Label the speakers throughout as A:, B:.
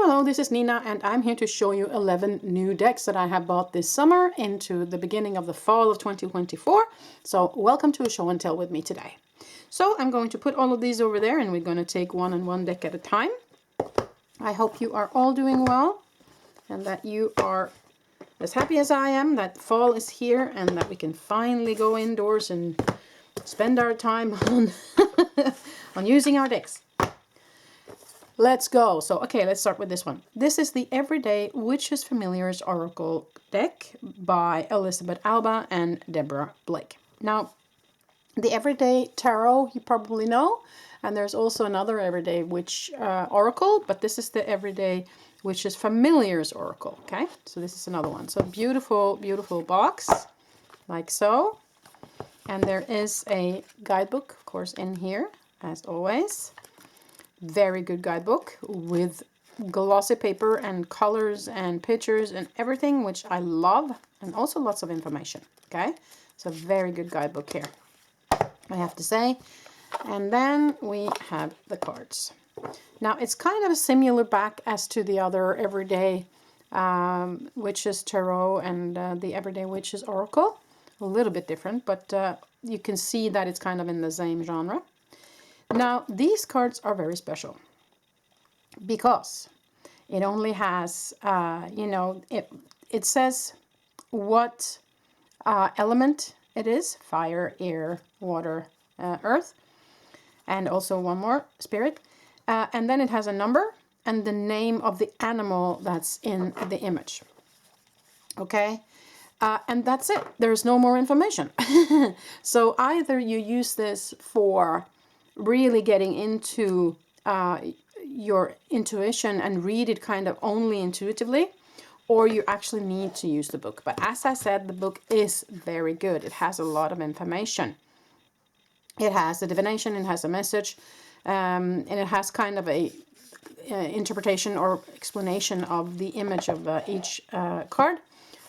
A: Hello, this is Nina, and I'm here to show you 11 new decks that I have bought this summer into the beginning of the fall of 2024. So welcome to a show and tell with me today. So I'm going to put all of these over there and we're going to take one deck at a time. I hope you are all doing well and that you are as happy as I am that fall is here and that we can finally go indoors and spend our time on, on using our decks. Let's go. So, okay, let's start with this one. This is the Everyday Witches Familiars Oracle deck by Elizabeth Alba and Deborah Blake. Now, the Everyday Tarot, you probably know, and there's also another Everyday Witch Oracle, but this is the Everyday Witches Familiars Oracle, okay? So this is another one. So beautiful, beautiful box, like so. And there is a guidebook, of course, in here, as always. Very good guidebook with glossy paper and colors and pictures and everything, which I love, and also lots of information. Okay, so very good guidebook here, I have to say. And then we have the cards. Now it's kind of a similar back as to the other Everyday Witches Tarot and the Everyday Witches Oracle. A little bit different, but you can see that it's kind of in the same genre. Now, these cards are very special because it only has, it says what element it is: fire, air, water, earth, and also one more, spirit. And then it has a number and the name of the animal that's in the image. Okay? And that's it. There's no more information. So either you use this for really getting into your intuition and read it kind of only intuitively, or you actually need to use the book. But as I said, the book is very good. It has a lot of information. It has a divination, it has a message, and it has kind of a interpretation or explanation of the image of each card.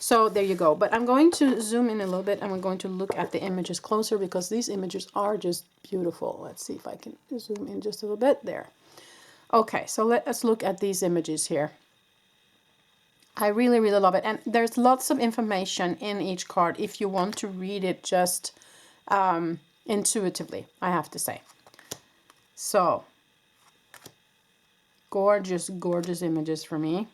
A: So there you go. But I'm going to zoom in a little bit and we're going to look at the images closer because these images are just beautiful. Let's see if I can zoom in just a little bit there. Okay, so let us look at these images here. I really, really love it. And there's lots of information in each card if you want to read it just intuitively, I have to say. So, gorgeous, gorgeous images for me.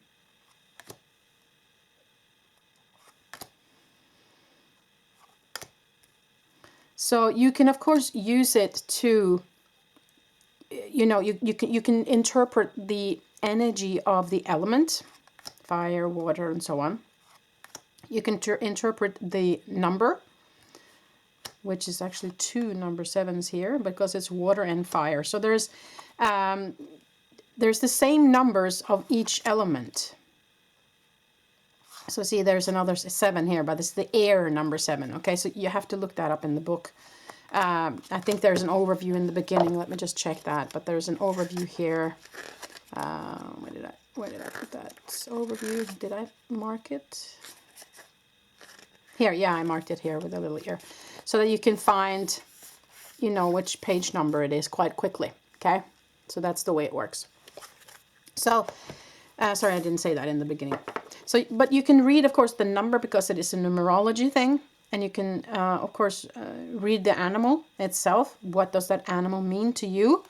A: So you can, of course, use it to, you can interpret the energy of the element, fire, water, and so on. You can interpret the number, which is actually 2 number 7s here because it's water and fire. So there's the same numbers of each element. So see, there's another 7 here, but it's the air number 7. Okay, so you have to look that up in the book. I think there's an overview in the beginning. Let me just check that. But there's an overview here. Where did I put that? Overview. Did I mark it? Here, yeah, I marked it here with a little ear, so that you can find, which page number it is quite quickly. Okay, so that's the way it works. So, sorry, I didn't say that in the beginning. So, but you can read, of course, the number because it is a numerology thing. And you can, of course, read the animal itself. What does that animal mean to you?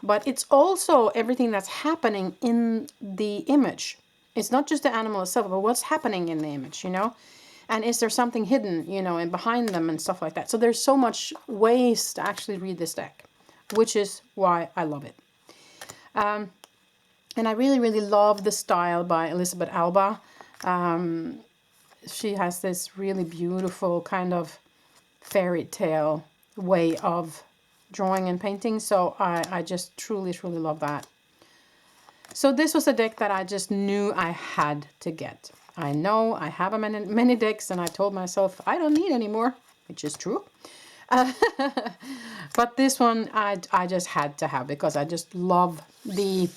A: But it's also everything that's happening in the image. It's not just the animal itself, but what's happening in the image, And is there something hidden, and behind them and stuff like that. So there's so much ways to actually read this deck, which is why I love it. And I really, really love the style by Elizabeth Alba. She has this really beautiful kind of fairy tale way of drawing and painting. So I just truly, truly love that. So this was a deck that I just knew I had to get. I know I have many decks and I told myself I don't need any more, which is true. But this one I just had to have because I just love the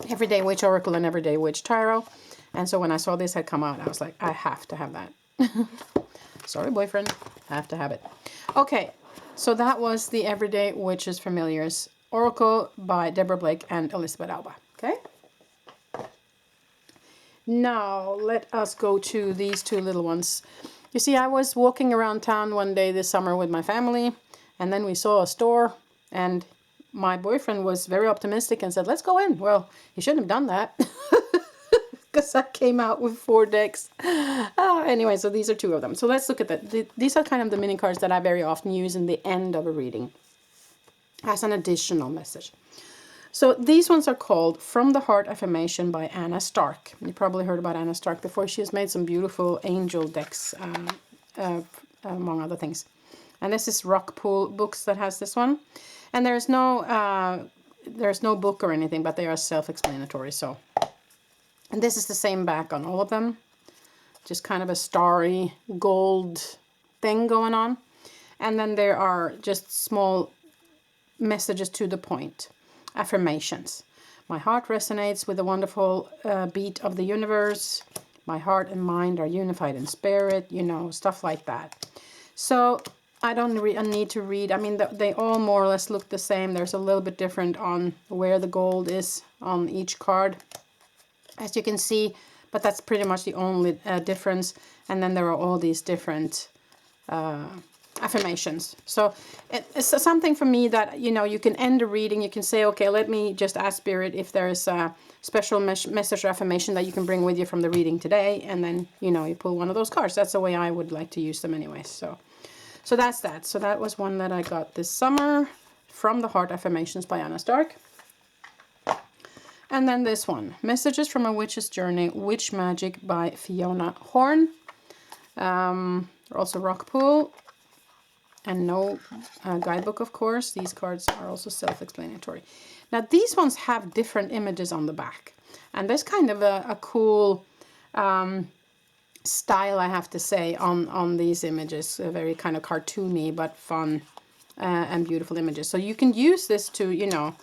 A: Everyday Witch Oracle and Everyday Witch Tarot. And so when I saw this had come out, I was like, I have to have that. Sorry, boyfriend. I have to have it. Okay, so that was the Everyday Witches Familiars Oracle by Deborah Blake and Elizabeth Alba. Okay? Now, let us go to these two little ones. You see, I was walking around town one day this summer with my family, and then we saw a store, and my boyfriend was very optimistic and said, let's go in. Well, he shouldn't have done that, because I came out with 4 decks. Anyway, so these are 2 of them. So let's look at that. These are kind of the mini cards that I very often use in the end of a reading as an additional message. So these ones are called From the Heart Affirmation by Anna Stark. You probably heard about Anna Stark before. She has made some beautiful angel decks, among other things. And this is Rockpool Books that has this one. And there's no book or anything, but they are self-explanatory. So, and this is the same back on all of them. Just kind of a starry gold thing going on. And then there are just small messages to the point. Affirmations. My heart resonates with the wonderful beat of the universe. My heart and mind are unified in spirit, you know, stuff like that. So I don't need to read. I mean, they all more or less look the same. There's a little bit different on where the gold is on each card, as you can see, but that's pretty much the only difference. And then there are all these different affirmations. So it's something for me that, you know, you can end a reading, you can say, okay, let me just ask Spirit if there is a special message or affirmation that you can bring with you from the reading today, and then, you know, you pull one of those cards. That's the way I would like to use them anyway. So that's that. So that was one that I got this summer, From the Heart Affirmations by Anna Stark. And then this one, Messages from a Witch's Journey, Witch Magic by Fiona Horn. Also Rockpool. And no guidebook, of course. These cards are also self-explanatory. Now, these ones have different images on the back. And there's kind of a cool style, I have to say, on these images. Very kind of cartoony, but fun and beautiful images. So you can use this to, you know,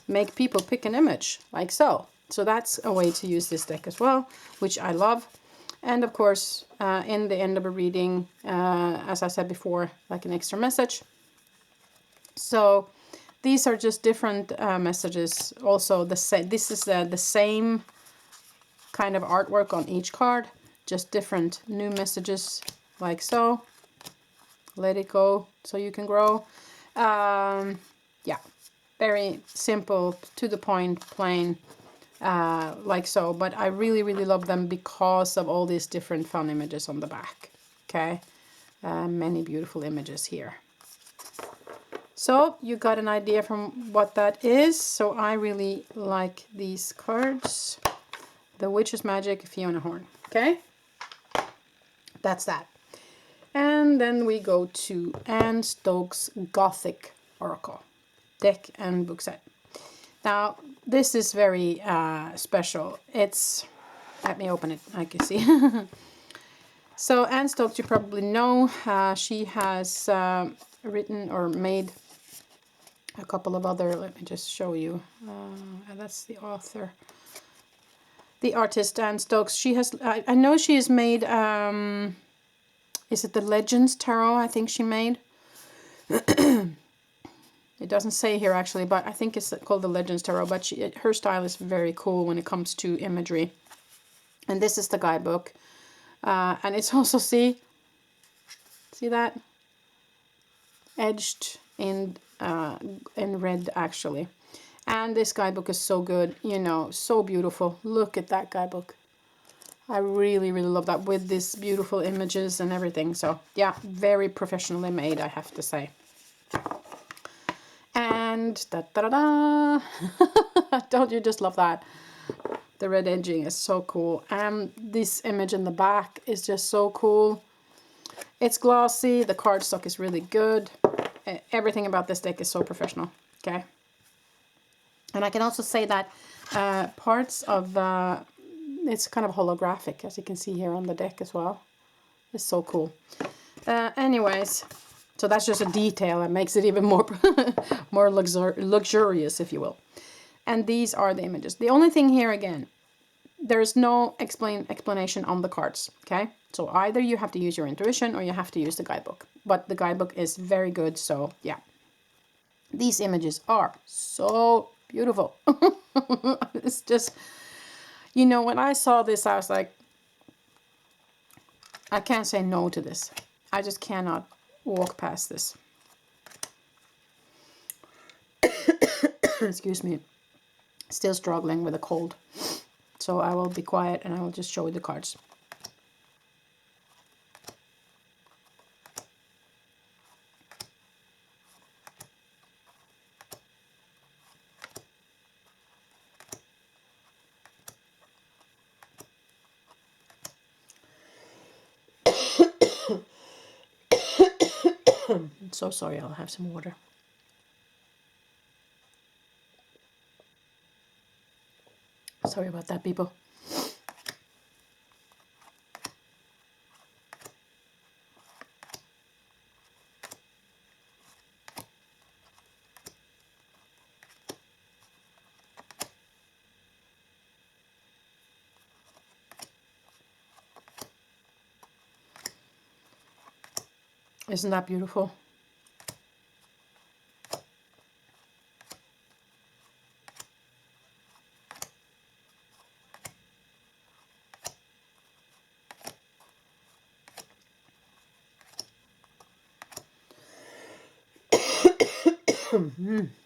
A: make people pick an image, like so. So that's a way to use this deck as well, which I love. And of course, in the end of a reading, as I said before, like an extra message. So these are just different messages. Also, this is the same kind of artwork on each card, just different new messages, like so. Let it go so you can grow. Yeah, very simple, to the point, plain. Like so, but I really, really love them because of all these different fun images on the back. Okay, many beautiful images here. So you got an idea from what that is. So I really like these cards. The Witch's Magic, Fiona Horn. Okay, that's that. And then we go to Anne Stokes' Gothic Oracle deck and book set. Now, this is very special. It's, let me open it, I can see. So Anne Stokes, you probably know, she has written or made a couple of other, let me just show you. That's the author. The artist, Anne Stokes. She has, I know she has made, is it the Legends Tarot, I think she made? It doesn't say here actually, but I think it's called the Legends Tarot. But her style is very cool when it comes to imagery. And this is the guidebook. And it's also, see that? Edged in red actually. And this guidebook is so good, you know, so beautiful. Look at that guidebook. I really, really love that, with these beautiful images and everything. So yeah, very professionally made, I have to say. And da-da-da-da. Don't you just love that? The red edging is so cool. And this image in the back is just so cool. It's glossy. The cardstock is really good. Everything about this deck is so professional. Okay. And I can also say that parts of it's kind of holographic, as you can see here on the deck as well. It's so cool. Anyways, so that's just a detail that makes it even more more luxurious, if you will. And these are the images. The only thing here, again, there's no explanation on the cards, okay? So either you have to use your intuition or you have to use the guidebook. But the guidebook is very good, so yeah. These images are so beautiful. It's just, You know, when I saw this, I was like, I can't say no to this. I just cannot walk past this. Excuse me. Still struggling with a cold. So I will be quiet and I will just show you the cards. I'm so sorry, I'll have some water. Sorry about that, people. Isn't that beautiful?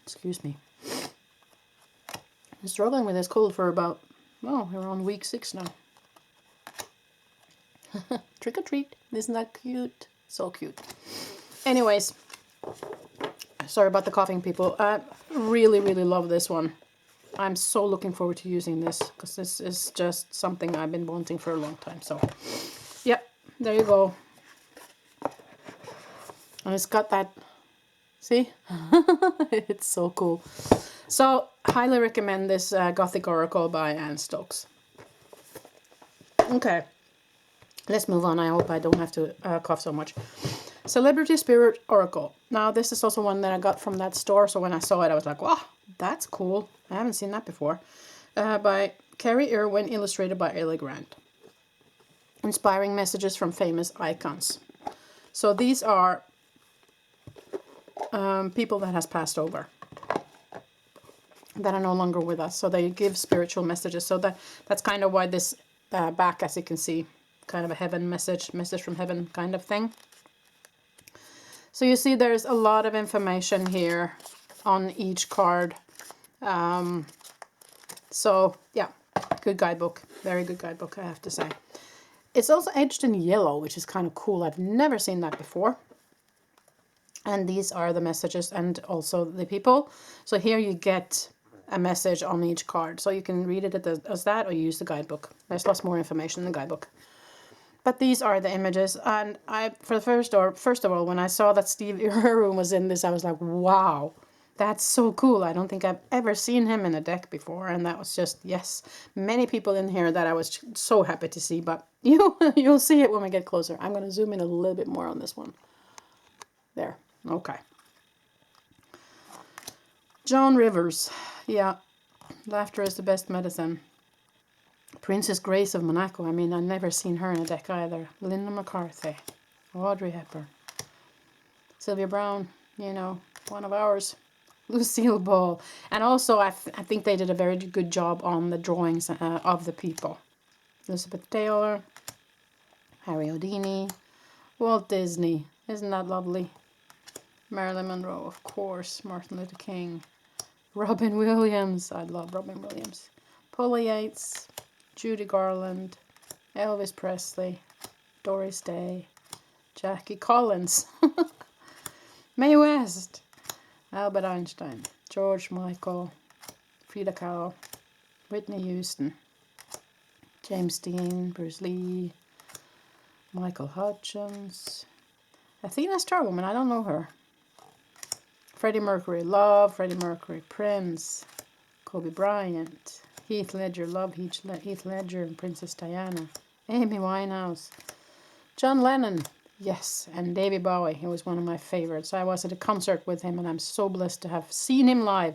A: Excuse me. I'm struggling with this cold for about, well, we're on week 6 now. Trick or treat. Isn't that cute? So cute. Anyways, sorry about the coughing, people. I really, really love this one. I'm so looking forward to using this because this is just something I've been wanting for a long time. So, yep, there you go. And it's got that, see? It's so cool. So, highly recommend this Gothic Oracle by Anne Stokes. Okay, let's move on. I hope I don't have to cough so much. Celebrity Spirit Oracle. Now, this is also one that I got from that store. So when I saw it, I was like, wow, that's cool. I haven't seen that before. By Carrie Irwin, illustrated by Ellie Grant. Inspiring messages from famous icons. So these are people that has passed over, that are no longer with us. So they give spiritual messages. So that's kind of why this back, as you can see, kind of a heaven message from heaven kind of thing. So you see there's a lot of information here on each card. So yeah, good guidebook. Very good guidebook, I have to say. It's also edged in yellow, which is kind of cool. I've never seen that before. And these are the messages and also the people. So here you get a message on each card. So you can read it as that or use the guidebook. There's lots more information in the guidebook. But these are the images, and first of all, when I saw that Steve Irwin was in this, I was like, wow, that's so cool. I don't think I've ever seen him in a deck before, and that was just, yes, many people in here that I was so happy to see, but you'll see it when we get closer. I'm going to zoom in a little bit more on this one. There, okay. Joan Rivers, yeah, laughter is the best medicine. Princess Grace of Monaco. I mean, I've never seen her in a deck either. Linda McCarthy. Audrey Hepburn. Sylvia Brown, you know, one of ours. Lucille Ball. And also, I think they did a very good job on the drawings of the people. Elizabeth Taylor. Harry Houdini. Walt Disney. Isn't that lovely? Marilyn Monroe, of course. Martin Luther King. Robin Williams. I love Robin Williams. Paula Yates. Judy Garland, Elvis Presley, Doris Day, Jackie Collins, Mae West, Albert Einstein, George Michael, Frida Kahlo, Whitney Houston, James Dean, Bruce Lee, Michael Hutchins, Athena Starwoman, I don't know her, Freddie Mercury, love Freddie Mercury, Prince, Kobe Bryant, Heath Ledger, love Heath Ledger and Princess Diana. Amy Winehouse. John Lennon, yes, and David Bowie. He was one of my favorites. I was at a concert with him and I'm so blessed to have seen him live.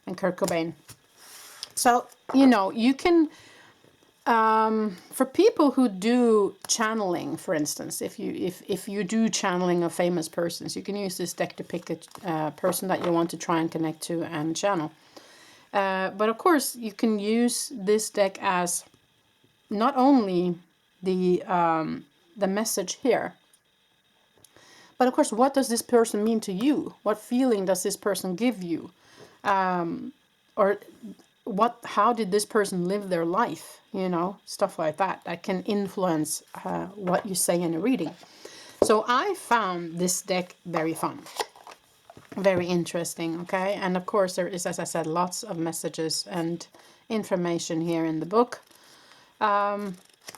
A: And Kurt Cobain. So, you know, you can, for people who do channeling, for instance, if you do channeling of famous persons, you can use this deck to pick a person that you want to try and connect to and channel. But of course, you can use this deck as not only the message here, but of course, what does this person mean to you? What feeling does this person give you? Or how did this person live their life? You know, stuff like that that can influence what you say in a reading. So I found this deck very fun, very interesting, okay? And of course there is, as I said, lots of messages and information here in the book.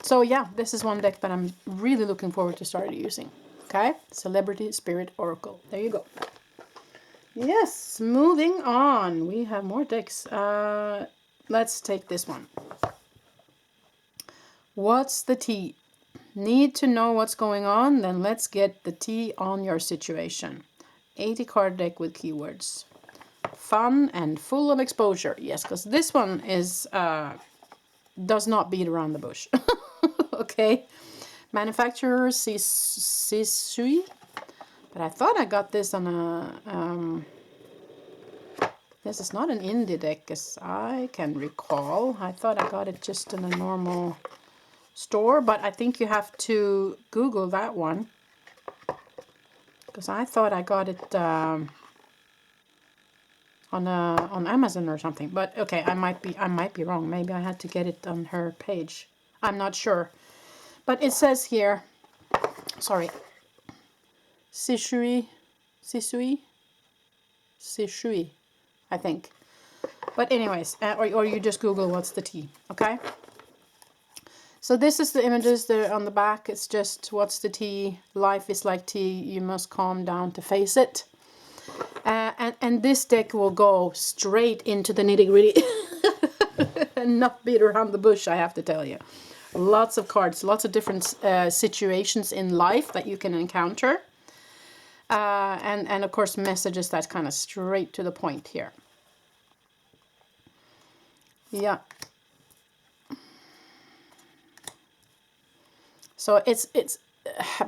A: So yeah, this is one deck that I'm really looking forward to start using, okay? Celebrity Spirit Oracle. There you go. Yes, moving on. We have more decks. Let's take this one. What's the tea? Need to know what's going on? Then let's get the tea on your situation. 80 card deck with keywords. Fun and full of exposure. Yes, because this one is does not beat around the bush. Okay. Manufacturer Sisui. But I thought I got this on a... this is not an indie deck as I can recall. I thought I got it just in a normal store, but I think you have to Google that one. Because I thought I got it on Amazon or something. But okay, I might be wrong. Maybe I had to get it on her page. I'm not sure. But it says here, sorry, Sisui, I think. But anyways, or you just Google what's the tea, okay? So this is the images there on the back. It's just what's the tea? Life is like tea. You must calm down to face it. And this deck will go straight into the nitty-gritty and not beat around the bush, I have to tell you. Lots of cards, lots of different situations in life that you can encounter. And of course messages that's kind of straight to the point here. Yeah. So it's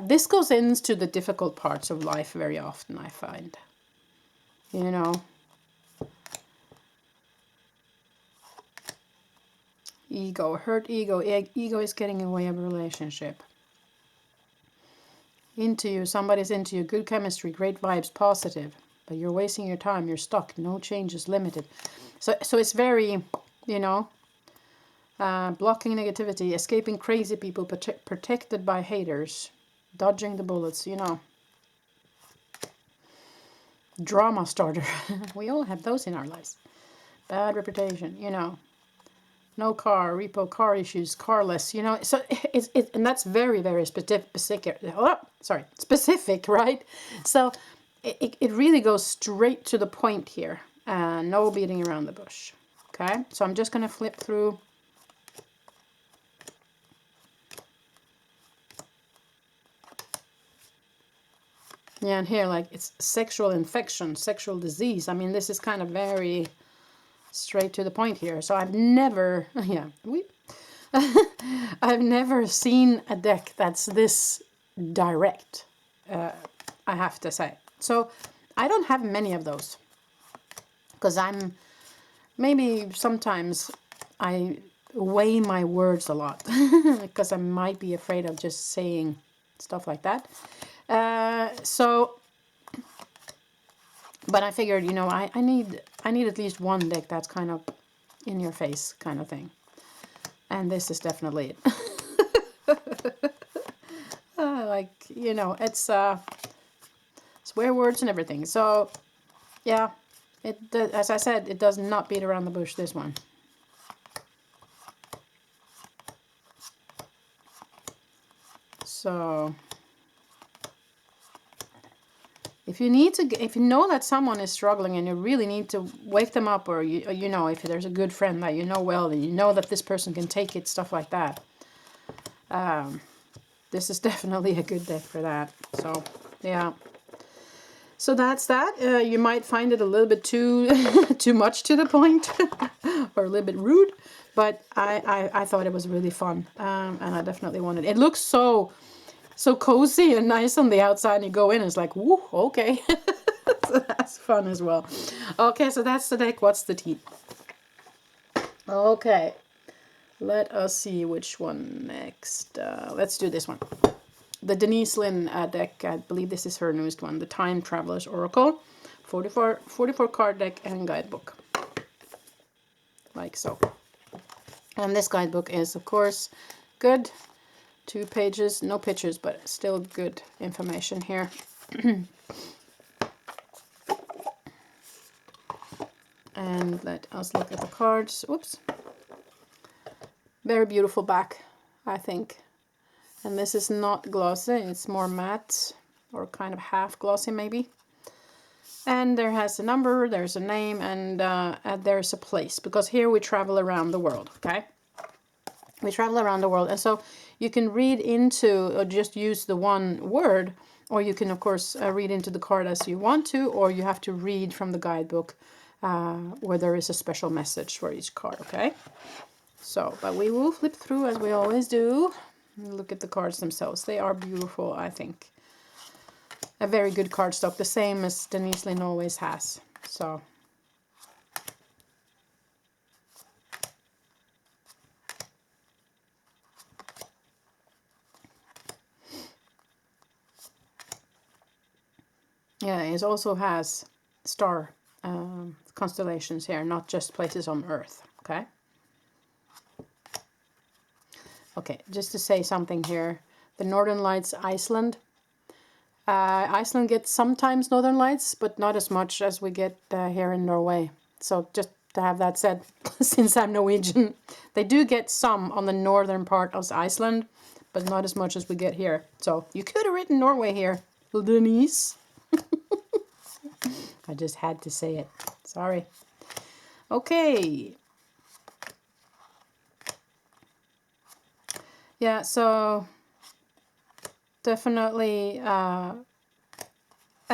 A: this goes into the difficult parts of life very often, I find. You know. Ego, hurt ego. Ego is getting in the way of a relationship. Into you, somebody's into you, good chemistry, great vibes, positive. But you're wasting your time, you're stuck, no changes, limited. So it's very, you know, blocking negativity, escaping crazy people, protected by haters, dodging the bullets, you know. Drama starter. We all have those in our lives. Bad reputation, you know. No car, repo, car issues, carless, you know. So and that's very, very specific. Oh, sorry, specific, right? So it really goes straight to the point here. No beating around the bush. Okay, so I'm just going to flip through. Yeah, and here, like, it's sexual infection, sexual disease. I mean, this is kind of very straight to the point here. So I've never, yeah, I've never seen a deck that's this direct, I have to say. So I don't have many of those. Because maybe sometimes I weigh my words a lot. Because I might be afraid of just saying stuff like that. But I figured, you know, I need at least one deck that's kind of in your face kind of thing. And this is definitely it. Like, you know, it's swear words and everything. So, yeah, as I said, it does not beat around the bush, this one. So if you know that someone is struggling and you really need to wake them up, or you know, if there's a good friend that you know well and you know that this person can take it, stuff like that, this is definitely a good deck for that. So yeah, so that's that. You might find it a little bit too much to the point or a little bit rude, but I thought it was really fun, and I definitely wanted it. Looks so cozy and nice on the outside, and you go in and it's like, woo, okay. So that's fun as well. Okay, so that's the deck. What's the tea? Okay, let us see which one next. Let's do this one. The Denise Lynn deck, I believe this is her newest one, the Time Traveler's Oracle. 44 card deck and guidebook. Like so. And this guidebook is, of course, good. 2 pages, no pictures, but still good information here. And let us look at the cards. Oops. Very beautiful back, I think. And this is not glossy, it's more matte, or kind of half glossy maybe. And there has a number, there's a name, and there's a place, because here we travel around the world, okay? We travel around the world, and so you can read into, or just use the one word, or you can, of course, read into the card as you want to, or you have to read from the guidebook where there is a special message for each card, okay? So, but we will flip through as we always do. Look at the cards themselves. They are beautiful, I think. A very good cardstock, the same as Denise Lynn always has. So, yeah, it also has star constellations here, not just places on Earth, okay? Okay, just to say something here. The Northern Lights, Iceland. Iceland gets sometimes Northern Lights, but not as much as we get here in Norway. So just to have that said, since I'm Norwegian, they do get some on the northern part of Iceland, but not as much as we get here. So you could have written Norway here, Denise. I just had to say it. Sorry. Okay. Yeah, so definitely a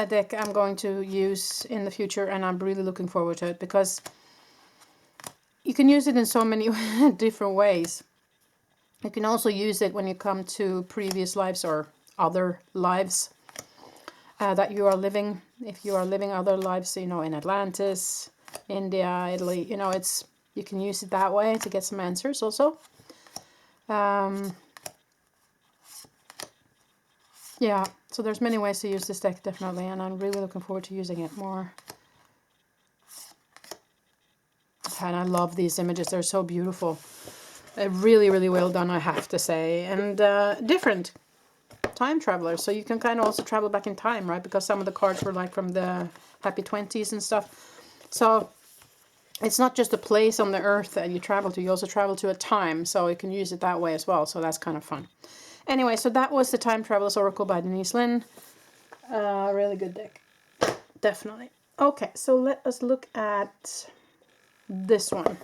A: deck I'm going to use in the future, and I'm really looking forward to it, because you can use it in so many different ways. You can also use it when you come to previous lives or other lives that you are living. If you are living other lives, you know, in Atlantis, India, Italy, you know, it's, you can use it that way to get some answers also. Yeah, so there's many ways to use this deck, definitely, and I'm really looking forward to using it more. And I love these images, they're so beautiful. Really, really well done, I have to say. And different time travelers, so you can kind of also travel back in time, right? Because some of the cards were like from the Happy 20s and stuff. So it's not just a place on the earth that you travel to, you also travel to a time, so you can use it that way as well, so that's kind of fun. Anyway, so that was the Time Traveler's Oracle by Denise Lynn. Really good deck. Definitely. Okay, so let us look at this one.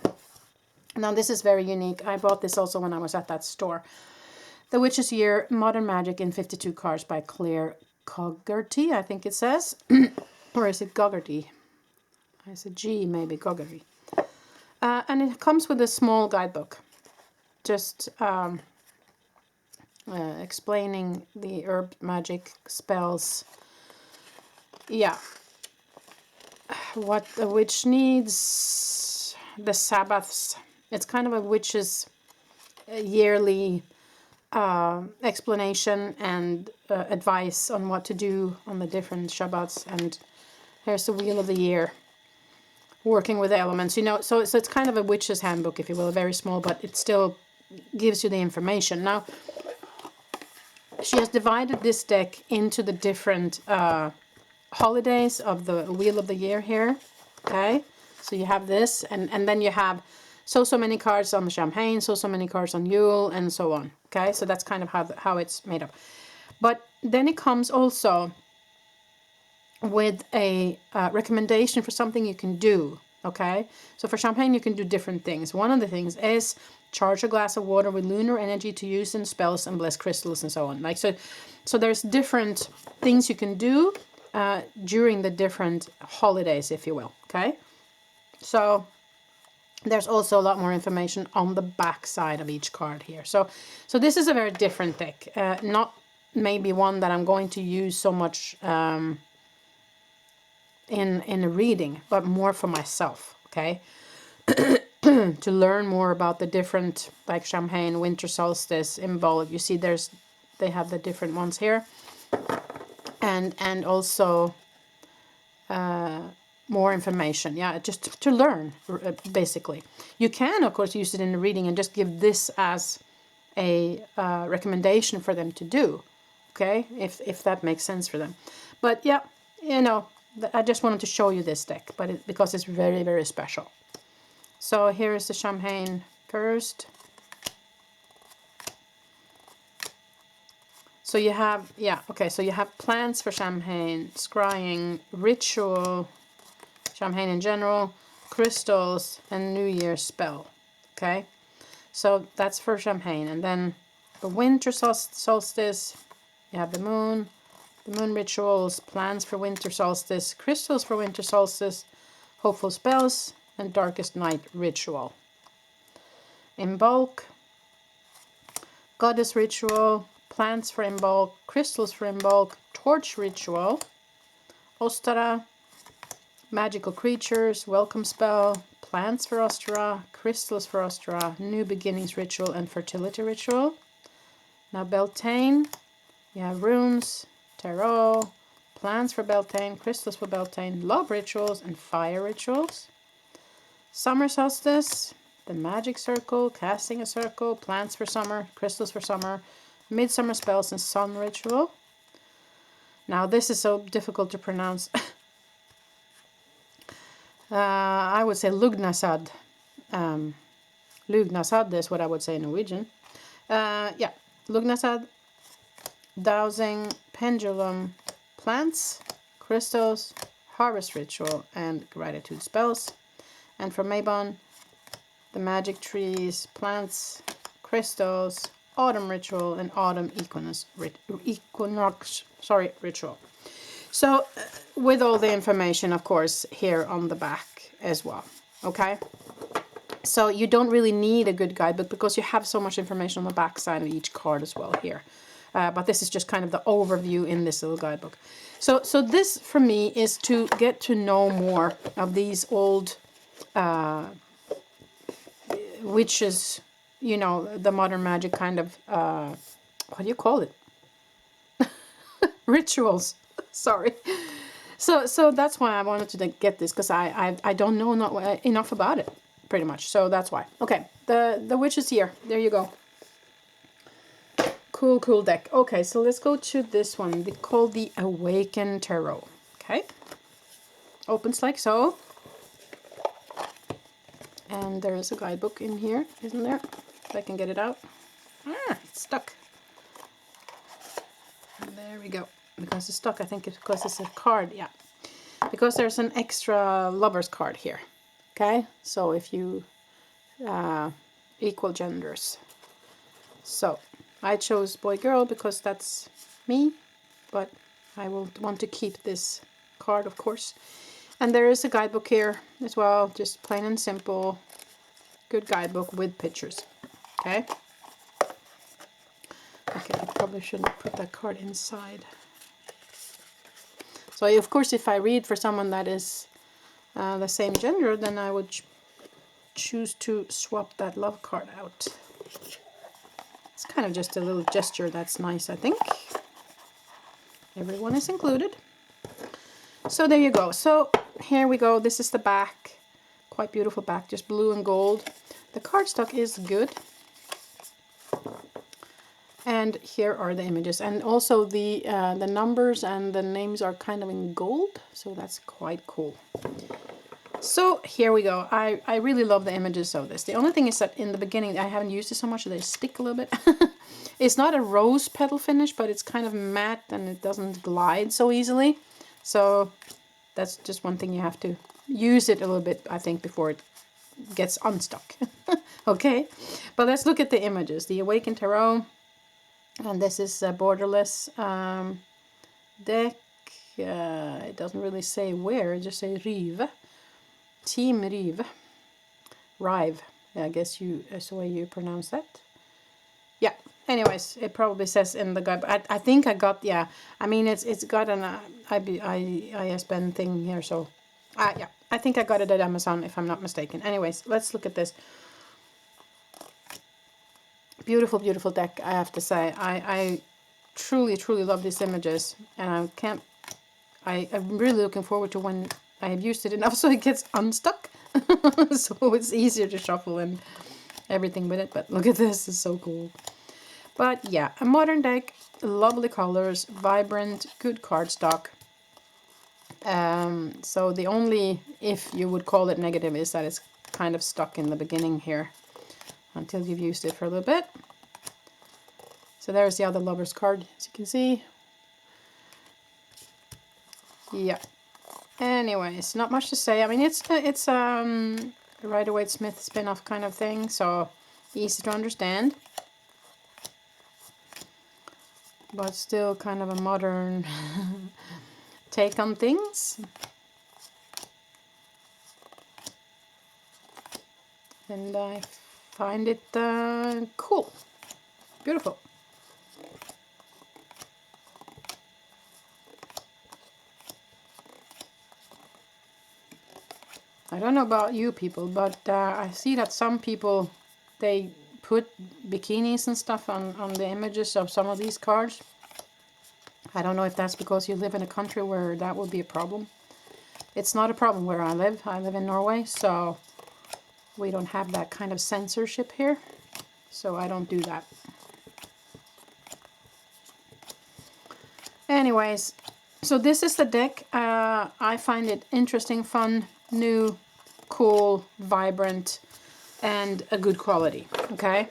A: Now, this is very unique. I bought this also when I was at that store. The Witch's Year, Modern Magic in 52 Cards by Claire Coggerty, I think it says. Or is it Goggerty? It's a G, maybe, Goggerty. And it comes with a small guidebook. Just explaining the herb magic spells. Yeah. What a witch needs, the Sabbaths. It's kind of a witch's yearly explanation and advice on what to do on the different Shabbats. And here's the Wheel of the Year, working with the elements. You know, so it's kind of a witch's handbook, if you will, very small, but it still gives you the information. Now, she has divided this deck into the different holidays of the Wheel of the Year here. Okay, so you have this, and then you have so many cards on the Champagne, so many cards on Yule, and so on. Okay, so that's kind of how it's made up. But then it comes also with a recommendation for something you can do. Okay, so for Champagne you can do different things. One of the things is charge a glass of water with lunar energy to use in spells and bless crystals and so on. Like so there's different things you can do during the different holidays, if you will. Okay, so there's also a lot more information on the back side of each card here. So this is a very different deck, not maybe one that I'm going to use so much in a reading, but more for myself. Okay. to learn more about the different, like Samhain, winter solstice, Imbolc. You see they have the different ones here. And also more information, yeah, just to learn, basically. You can, of course, use it in the reading and just give this as a recommendation for them to do, okay, if that makes sense for them. But yeah, you know, I just wanted to show you this deck, but because it's very, very special. So here is the Samhain first. So you have, yeah, okay, so you have plans for Samhain, scrying, ritual, Samhain in general, crystals, and New Year's spell. Okay, so that's for Samhain. And then the winter solstice, you have the moon rituals, plans for winter solstice, crystals for winter solstice, hopeful spells, and darkest night ritual. Imbolc, goddess ritual, plants for Imbolc, crystals for Imbolc, torch ritual, Ostara, magical creatures, welcome spell, plants for Ostara, crystals for Ostara, new beginnings ritual, and fertility ritual. Now Beltane, you have runes, tarot, plants for Beltane, crystals for Beltane, love rituals, and fire rituals. Summer solstice, the magic circle, casting a circle, plants for summer, crystals for summer, midsummer spells, and sun ritual. Now this is so difficult to pronounce. I would say Lugnasad. Lugnasad is what I would say in Norwegian. Yeah, Lugnasad, dowsing, pendulum, plants, crystals, harvest ritual, and gratitude spells. And for Mabon, the magic trees, plants, crystals, autumn ritual, and autumn equinox ritual. So with all the information, of course, here on the back as well. Okay, so you don't really need a good guidebook because you have so much information on the back side of each card as well here. But this is just kind of the overview in this little guidebook. So this for me is to get to know more of these old witches, you know, the modern magic kind of, what do you call it? Rituals. Sorry. So that's why I wanted to get this, because I don't know enough about it, pretty much. So that's why. Okay, the witches here. There you go. Cool deck. Okay, so let's go to this one. They call the Awaken Tarot. Okay. Opens like so. And there is a guidebook in here, isn't there? If I can get it out. It's stuck. And there we go. Because it's stuck, I think it's because it's a card, yeah. Because there's an extra lover's card here. Okay, so if you equal genders. So I chose boy girl because that's me, but I will want to keep this card, of course. And there is a guidebook here as well, just plain and simple. Good guidebook with pictures. Okay. Okay, I probably shouldn't put that card inside. So of course, if I read for someone that is the same gender, then I would choose to swap that love card out. It's kind of just a little gesture that's nice, I think. Everyone is included. So there you go. So here we go. This is the back. Quite beautiful back, just blue and gold. The cardstock is good. And here are the images. And also the numbers and the names are kind of in gold. So that's quite cool. So here we go. I really love the images of this. The only thing is that in the beginning, I haven't used it so much, so they stick a little bit. It's not a rose petal finish, but it's kind of matte and it doesn't glide so easily. So that's just one thing you have to use it a little bit, I think, before it gets unstuck. Okay, but let's look at the images. The Awaken Tarot, and this is a borderless deck. It doesn't really say where, it just says Rive. Team Rive. Rive, I guess that's the way you pronounce that. Yeah, anyways, it probably says in the guide. I think I got, yeah, I mean, it's got an ISBN thing here, so, yeah. I think I got it at Amazon, if I'm not mistaken. Anyways, let's look at this. Beautiful, beautiful deck, I have to say. I truly, truly love these images, and I'm really looking forward to when I have used it enough so it gets unstuck. So it's easier to shuffle and everything with it. But look at this, it's so cool. But yeah, a modern deck, lovely colors, vibrant, good cardstock. So the only, if you would call it negative, is that it's kind of stuck in the beginning here until you've used it for a little bit. So there's the other Lover's card, as you can see. Yeah. Anyways, not much to say. I mean, it's a Rider-Waite-Smith spin-off kind of thing, so easy to understand. But still kind of a modern take on things. And I find it cool. Beautiful. I don't know about you people, but I see that some people, they put bikinis and stuff on the images of some of these cards. I don't know if that's because you live in a country where that would be a problem. It's not a problem where I live. I live in Norway, so we don't have that kind of censorship here. So I don't do that. Anyways, so this is the deck. I find it interesting, fun, new, cool, vibrant, and a good quality. Okay,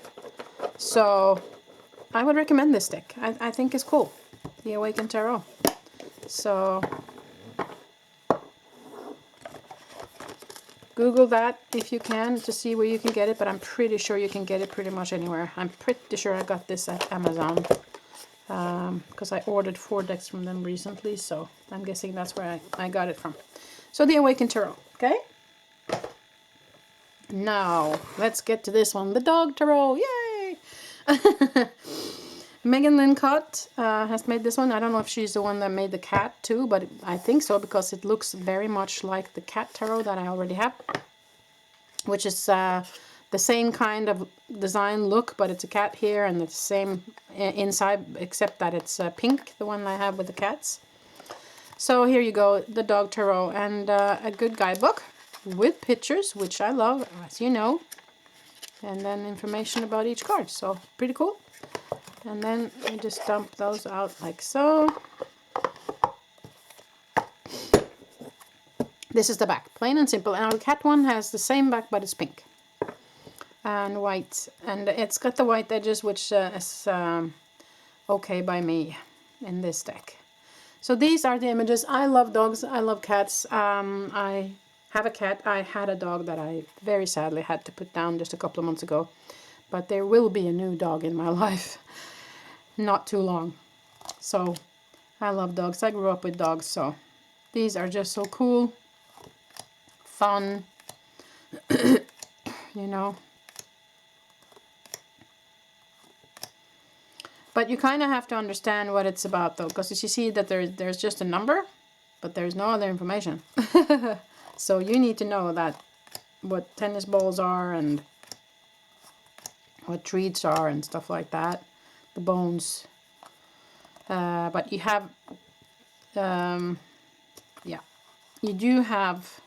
A: so I would recommend this deck. I think it's cool, the Awaken Tarot. So Google that if you can to see where you can get it, but I'm pretty sure you can get it pretty much anywhere. I'm pretty sure I got this at Amazon because I ordered 4 decks from them recently, so I'm guessing that's where I got it from. So the Awaken Tarot, okay? Now, let's get to this one, the Dog Tarot, yay! Megan Lincott has made this one. I don't know if she's the one that made the cat too, but I think so because it looks very much like the cat tarot that I already have, which is the same kind of design look, but it's a cat here and it's the same inside, except that it's pink, the one I have with the cats. So here you go, the Dog Tarot, and a good guidebook with pictures, which I love, as you know, and then information about each card, so pretty cool. And then I just dump those out like so. This is the back, plain and simple. And our cat one has the same back, but it's pink and white, and it's got the white edges, which is okay by me in this deck. So these are the images. I love dogs, I love cats. I have a cat. I had a dog that I very sadly had to put down just a couple of months ago, but there will be a new dog in my life not too long. So I love dogs. I grew up with dogs, so these are just so cool, fun, you know. But you kind of have to understand what it's about, though, because you see that there's just a number, but there's no other information. So you need to know that what tennis balls are and what treats are and stuff like that, the bones. But you have, yeah, you do have,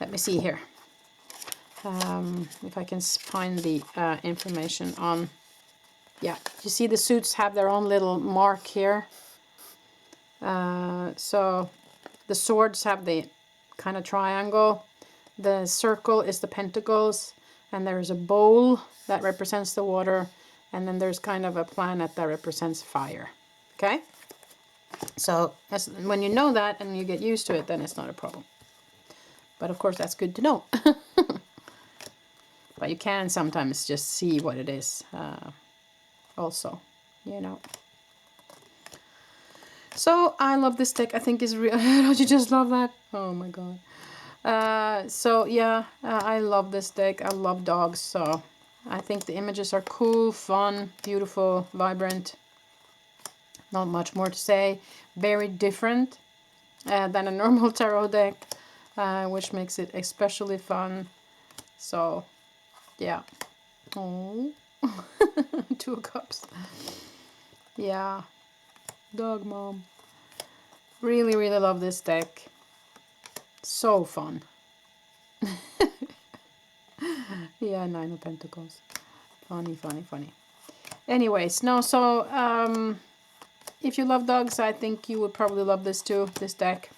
A: let me see here, if I can find the information on, yeah, you see the suits have their own little mark here. So the swords have the kind of triangle, the circle is the pentacles, and there's a bowl that represents the water, and then there's kind of a planet that represents fire. Okay? So when you know that and you get used to it, then it's not a problem. But of course that's good to know. But you can sometimes just see what it is also, you know. So I love this deck. I think it's real. Don't you just love that? Oh my god. So yeah, I love this deck. I love dogs, so I think the images are cool, fun, beautiful, vibrant. Not much more to say. Very different than a normal tarot deck. which makes it especially fun. So, yeah. Oh, 2 of Cups. Yeah, dog mom. Really, really love this deck. So fun. Yeah, 9 of Pentacles. Funny, funny, funny. Anyways, no, so if you love dogs, I think you would probably love this too, this deck.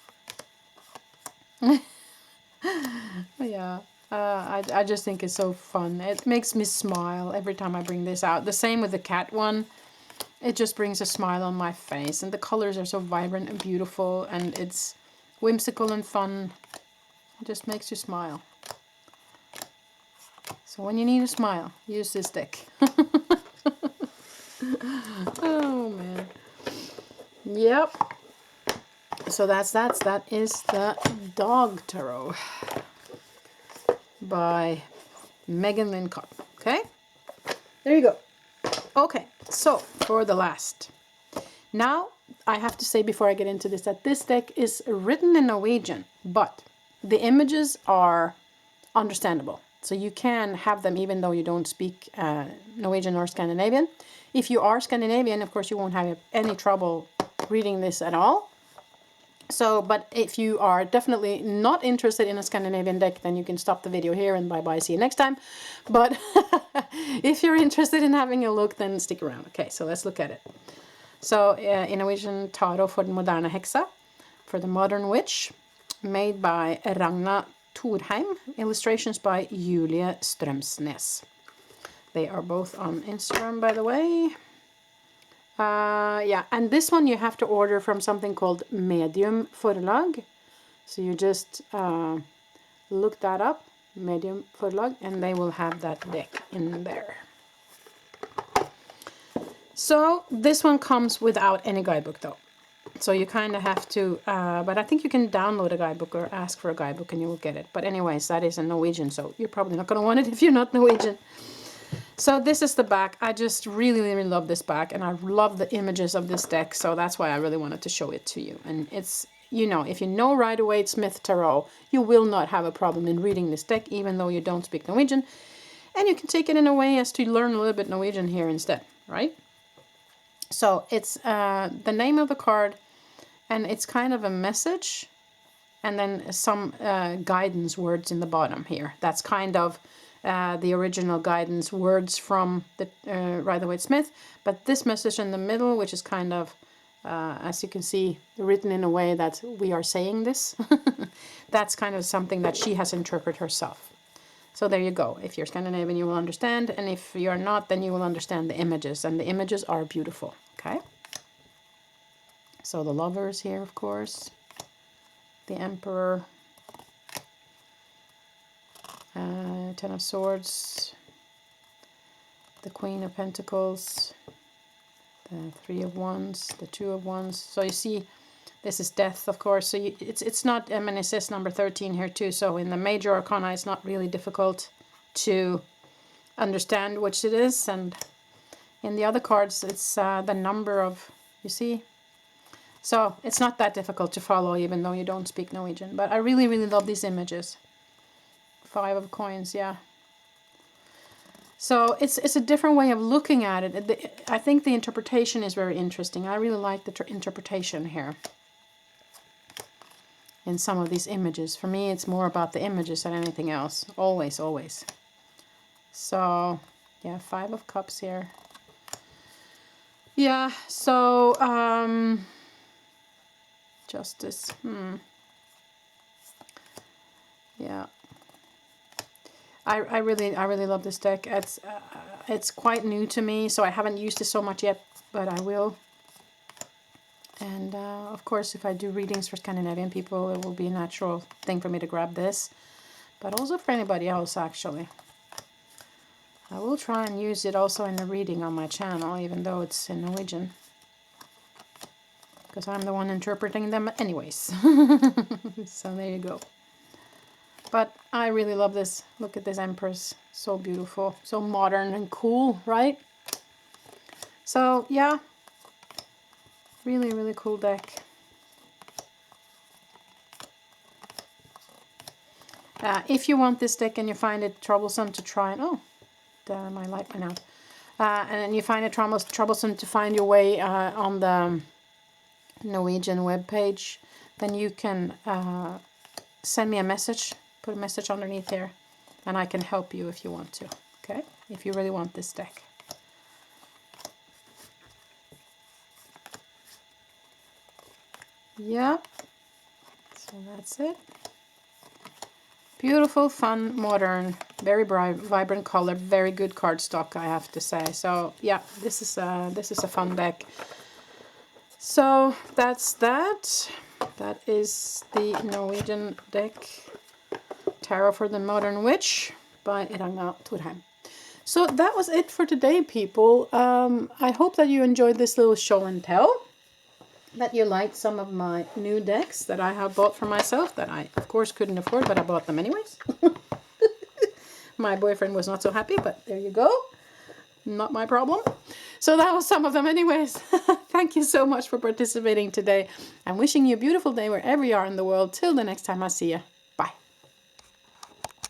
A: Yeah, I just think it's so fun. It makes me smile every time I bring this out. The same with the cat one. It just brings a smile on my face. And the colors are so vibrant and beautiful. And it's whimsical and fun. It just makes you smile. So when you need a smile, use this deck. Oh, man. Yep. So that is the Dog Tarot by Megan Lynn Cobb. Okay? There you go. Okay, so for the last. Now, I have to say before I get into this that this deck is written in Norwegian, but the images are understandable. So you can have them even though you don't speak Norwegian or Scandinavian. If you are Scandinavian, of course, you won't have any trouble reading this at all. So, but if you are definitely not interested in a Scandinavian deck, then you can stop the video here and bye-bye, see you next time. But if you're interested in having a look, then stick around. Okay, so let's look at it. So, in Norwegian, Tarot for the Moderne Hexa, for the Modern Witch, made by Ragna Thorheim, illustrations by Julie Strømsnes. They are both on Instagram, by the way. Yeah, and this one you have to order from something called Medium Forlag. So you just look that up, Medium Forlag, and they will have that deck in there. So this one comes without any guidebook though. So you kind of have to, but I think you can download a guidebook or ask for a guidebook and you will get it. But anyways, that is in Norwegian, so you're probably not going to want it if you're not Norwegian. So this is the back. I just really, really love this back, and I love the images of this deck, so that's why I really wanted to show it to you. And it's, you know, if you know Rider-Waite-Smith Tarot, you will not have a problem in reading this deck, even though you don't speak Norwegian. And you can take it in a way as to learn a little bit Norwegian here instead, right? So it's the name of the card, and it's kind of a message, and then some guidance words in the bottom here. That's kind of the original guidance words from the Rider-Waite-Smith, but this message in the middle, which is kind of, as you can see, written in a way that we are saying this, that's kind of something that she has interpreted herself. So there you go. If you're Scandinavian, you will understand, and if you're not, then you will understand the images, and the images are beautiful, okay? So the Lovers here, of course, the Emperor, Ten of Swords, the Queen of Pentacles, the Three of Wands, the Two of Wands. So you see, this is Death, of course. So it's not, I mean, it says number 13 here too. So in the major arcana, it's not really difficult to understand which it is. And in the other cards, it's the number of, you see. So it's not that difficult to follow, even though you don't speak Norwegian. But I really, really love these images. 5 of Coins, yeah. So it's a different way of looking at it. I think the interpretation is very interesting. I really like the interpretation here in some of these images. For me, it's more about the images than anything else. Always, always. So, yeah, 5 of Cups here. Yeah, so, Justice. Yeah. I really love this deck. It's quite new to me, so I haven't used it so much yet, but I will. And of course, if I do readings for Scandinavian people, it will be a natural thing for me to grab this, but also for anybody else, actually. I will try and use it also in the reading on my channel, even though it's in Norwegian, because I'm the one interpreting them anyways. So there you go. But I really love this. Look at this Empress. So beautiful. So modern and cool, right? So, yeah. Really, really cool deck. If you want this deck and you find it troublesome to try, oh, my light went out. And you find it troublesome to find your way on the Norwegian webpage, then you can send me a message, put a message underneath here, and I can help you if you want to, okay? If you really want this deck. Yeah, so that's it. Beautiful, fun, modern, very bright, vibrant color, very good cardstock, I have to say. So yeah, this is a fun deck. So that's that. That is the Norwegian deck, Tarot for the Modern Witch by Ragna Thorheim. So that was it for today, people. I hope that you enjoyed this little show and tell, that you liked some of my new decks that I have bought for myself, that I, of course, couldn't afford, but I bought them anyways. My boyfriend was not so happy, but there you go. Not my problem. So that was some of them anyways. Thank you so much for participating today. I'm wishing you a beautiful day wherever you are in the world. Till the next time I see you.